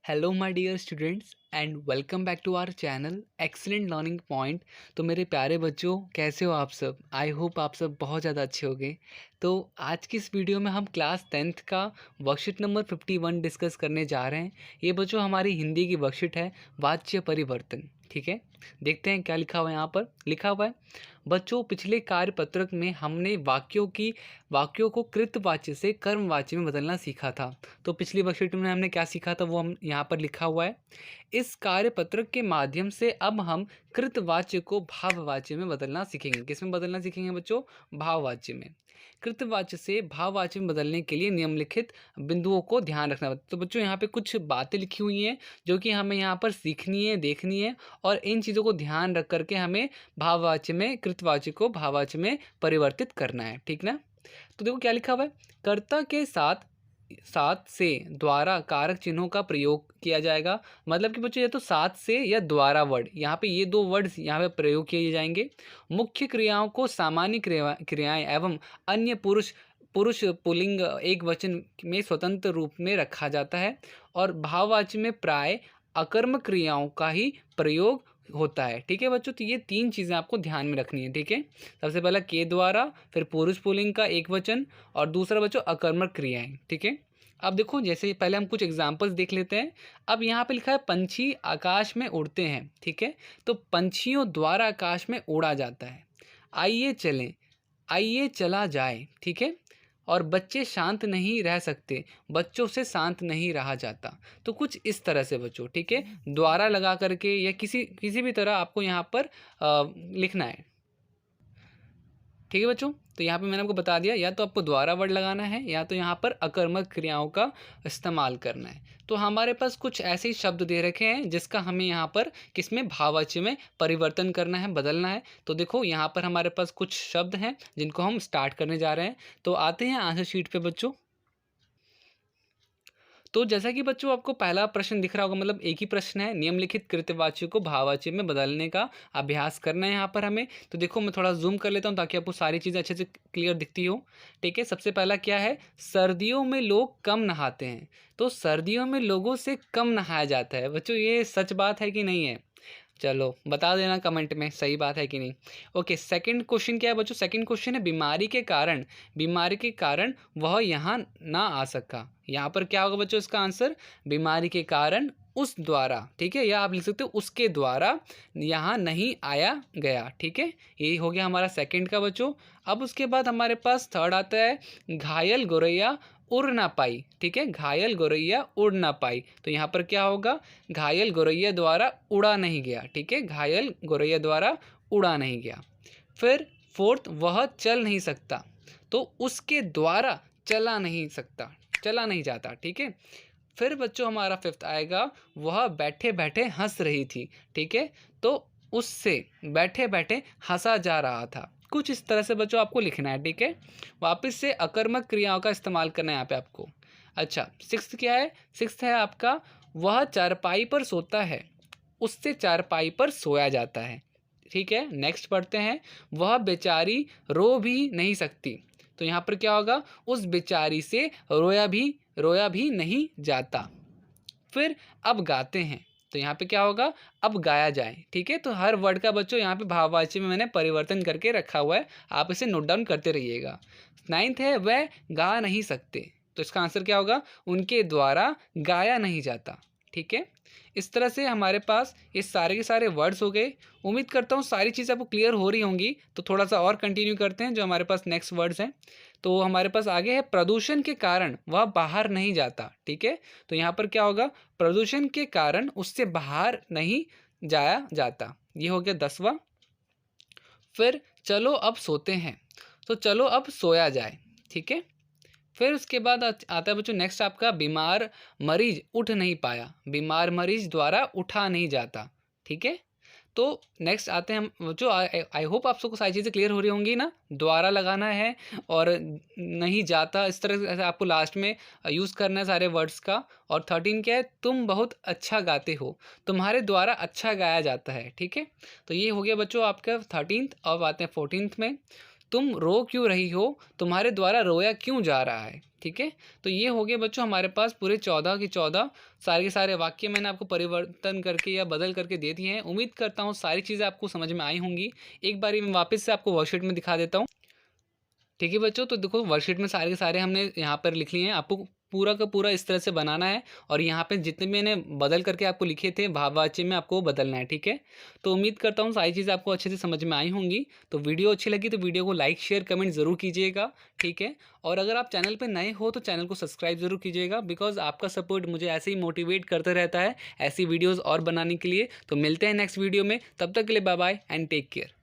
Hello my dear students and welcome back to our channel excellent learning point. तो मेरे प्यारे बच्चों, कैसे हो आप सब? आई होप आप सब बहुत ज़्यादा अच्छे होंगे। तो आज की इस वीडियो में हम क्लास 10th का वर्कशीट नंबर 51 डिस्कस करने जा रहे हैं। ये बच्चों हमारी हिंदी की वर्कशीट है, वाच्य परिवर्तन। ठीक है, देखते हैं क्या लिखा हुआ है। यहाँ पर लिखा हुआ है बच्चों, पिछले कार्यपत्रक में हमने वाक्यों को कृतवाच्य से कर्मवाच्य में बदलना सीखा था। तो पिछली वर्कशीट में हमने क्या सीखा था वो हम यहाँ पर लिखा हुआ है। इस कार्यपत्रक के माध्यम से अब हम कृतवाच्य को भाववाच्य में बदलना सीखेंगे। किसमें बदलना सीखेंगे बच्चों? भाववाच्य में। कृतवाच्य से भाववाच्य में बदलने के लिए निम्नलिखित बिंदुओं को ध्यान रखना। तो बच्चों यहाँ पे कुछ बातें लिखी हुई हैं जो कि हमें यहाँ पर सीखनी है, देखनी है, और इन चीज़ों को ध्यान रख करके हमें भाववाच्य में कृतवाच्य को भाववाच्य में परिवर्तित करना है। ठीक ना? तो देखो क्या लिखा हुआ है। कर्ता के साथ साथ से द्वारा कारक चिन्हों का प्रयोग किया जाएगा। मतलब कि बच्चों ये तो साथ से या द्वारा वर्ड, यहाँ पे ये दो वर्ड्स यहाँ पे प्रयोग किए जाएंगे। मुख्य क्रियाओं को सामान्य क्रियाएं एवं अन्य पुरुष पुरुष पुल्लिंग एक वचन में स्वतंत्र रूप में रखा जाता है, और भाववाच्य में प्राय अकर्मक क्रियाओं का ही प्रयोग होता है। ठीक है बच्चों, तो ये तीन चीज़ें आपको ध्यान में रखनी है। ठीक है, सबसे पहला के द्वारा, फिर पुरुष पुल्लिंग का एक वचन, और दूसरा बच्चों अकर्मक क्रियाएं। ठीक है, अब देखो जैसे पहले हम कुछ एग्जाम्पल्स देख लेते हैं। अब यहाँ पे लिखा है पंछी आकाश में उड़ते हैं। ठीक है, तो पंछियों द्वारा आकाश में उड़ा जाता है। आइए चलें, आइए चला जाए। ठीक है, और बच्चे शांत नहीं रह सकते, बच्चों से शांत नहीं रहा जाता। तो कुछ इस तरह से बच्चों, ठीक है, द्वारा लगा करके या किसी भी तरह आपको यहाँ पर लिखना है। ठीक है बच्चों, तो यहाँ पे मैंने आपको बता दिया, या तो आपको द्वारा वर्ड लगाना है या तो यहाँ पर अकर्मक क्रियाओं का इस्तेमाल करना है। तो हमारे पास कुछ ऐसे ही शब्द दे रखे हैं जिसका हमें यहाँ पर किसमें भाववाच्य में परिवर्तन करना है, बदलना है। तो देखो यहाँ पर हमारे पास कुछ शब्द हैं जिनको हम स्टार्ट करने जा रहे हैं। तो आते हैं आंसर शीट पे बच्चों। तो जैसा कि बच्चों आपको पहला प्रश्न दिख रहा होगा, मतलब एक ही प्रश्न है, निम्नलिखित कृतवाच्य को भाववाच्य में बदलने का अभ्यास करना है यहाँ पर हमें। तो देखो मैं थोड़ा जूम कर लेता हूँ ताकि आपको सारी चीज़ें अच्छे से क्लियर दिखती हो। ठीक है, सबसे पहला क्या है? सर्दियों में लोग कम नहाते हैं। तो सर्दियों में लोगों से कम नहाया जाता है। बच्चों ये सच बात है कि नहीं है? चलो बता देना कमेंट में सही बात है कि नहीं। ओके, सेकंड क्वेश्चन क्या है बच्चों? सेकंड क्वेश्चन है बीमारी के कारण वह यहाँ ना आ सका। यहाँ पर क्या होगा बच्चों इसका आंसर? बीमारी के कारण उस द्वारा। ठीक है, या आप लिख सकते हो उसके द्वारा यहाँ नहीं आया गया। ठीक है, यही हो गया हमारा सेकंड का बच्चों। अब उसके बाद हमारे पास थर्ड आता है, घायल गौरैया उड़ ना पाई। ठीक है, घायल गौरैया उड़ ना पाई। तो यहाँ पर क्या होगा? घायल गौरैया द्वारा उड़ा नहीं गया। ठीक है, घायल गौरैया द्वारा उड़ा नहीं गया। फिर फोर्थ, वह चल नहीं सकता। तो उसके द्वारा चला नहीं सकता, चला नहीं जाता। ठीक है, फिर बच्चों हमारा फिफ्थ आएगा, वह बैठे बैठे हंस रही थी। ठीक है, तो उससे बैठे बैठे हंसा जा रहा था। कुछ इस तरह से बच्चों आपको लिखना है। ठीक है, वापस से अकर्मक क्रियाओं का इस्तेमाल करना है यहाँ पे आपको। अच्छा, सिक्स्थ क्या है? सिक्स्थ है आपका, वह चारपाई पर सोता है, उससे चारपाई पर सोया जाता है। ठीक है, नेक्स्ट पढ़ते हैं, वह बेचारी रो भी नहीं सकती। तो यहाँ पर क्या होगा? उस बेचारी से रोया भी नहीं जाता। फिर अब गाते हैं। तो यहाँ पे क्या होगा? अब गाया जाए। ठीक है, तो हर वर्ड का बच्चों यहाँ पे भाववाच्य में मैंने परिवर्तन करके रखा हुआ है, आप इसे नोट डाउन करते रहिएगा। नाइन्थ है, वह गा नहीं सकते। तो इसका आंसर क्या होगा? उनके द्वारा गाया नहीं जाता। ठीक है, इस तरह से हमारे पास ये सारे के सारे वर्ड्स हो गए। उम्मीद करता हूँ सारी चीज़ें आपको क्लियर हो रही होंगी। तो थोड़ा सा और कंटिन्यू करते हैं जो हमारे पास नेक्स्ट वर्ड्स हैं। तो हमारे पास आगे है, प्रदूषण के कारण वह बाहर नहीं जाता। ठीक है, तो यहाँ पर क्या होगा? प्रदूषण के कारण उससे बाहर नहीं जाया जाता। ये हो गया 10वां। फिर चलो अब सोते हैं। तो चलो अब सोया जाए। ठीक है, फिर उसके बाद आता है बच्चों नेक्स्ट आपका, बीमार मरीज उठ नहीं पाया। बीमार मरीज द्वारा उठा नहीं जाता। ठीक है, तो नेक्स्ट आते हैं हम बच्चों, आई होप आप सबको सारी चीज़ें क्लियर हो रही होंगी ना। द्वारा लगाना है और नहीं जाता, इस तरह से आपको लास्ट में यूज़ करना है सारे वर्ड्स का। और 13 क्या है? तुम बहुत अच्छा गाते हो, तुम्हारे द्वारा अच्छा गाया जाता है। ठीक है, तो ये हो गया बच्चों आपका 13th। अब आते हैं 14th में। तुम रो क्यों रही हो, तुम्हारे द्वारा रोया क्यों जा रहा है। ठीक है, तो ये हो गए बच्चों हमारे पास पूरे 14 के 14 सारे के सारे वाक्य मैंने आपको परिवर्तन करके या बदल करके दे दिए हैं। उम्मीद करता हूँ सारी चीज़ें आपको समझ में आई होंगी। एक बारी मैं वापस से आपको वर्कशीट में दिखा देता हूँ। ठीक है बच्चों, तो देखो वर्कशीट में सारे के सारे हमने यहाँ पर लिख लिए हैं। आपको पूरा का पूरा इस तरह से बनाना है और यहाँ पे जितने भी मैंने बदल करके आपको लिखे थे भाववाच्य में आपको वो बदलना है। ठीक है, तो उम्मीद करता हूँ सारी चीज़ें आपको अच्छे से समझ में आई होंगी। तो वीडियो अच्छी लगी तो वीडियो को लाइक शेयर कमेंट ज़रूर कीजिएगा। ठीक है, और अगर आप चैनल पर नए हो तो चैनल को सब्सक्राइब ज़रूर कीजिएगा, बिकॉज आपका सपोर्ट मुझे ऐसे ही मोटिवेट करते रहता है ऐसी वीडियोज़ और बनाने के लिए। तो मिलते हैं नेक्स्ट वीडियो में, तब तक के लिए bye bye and take care.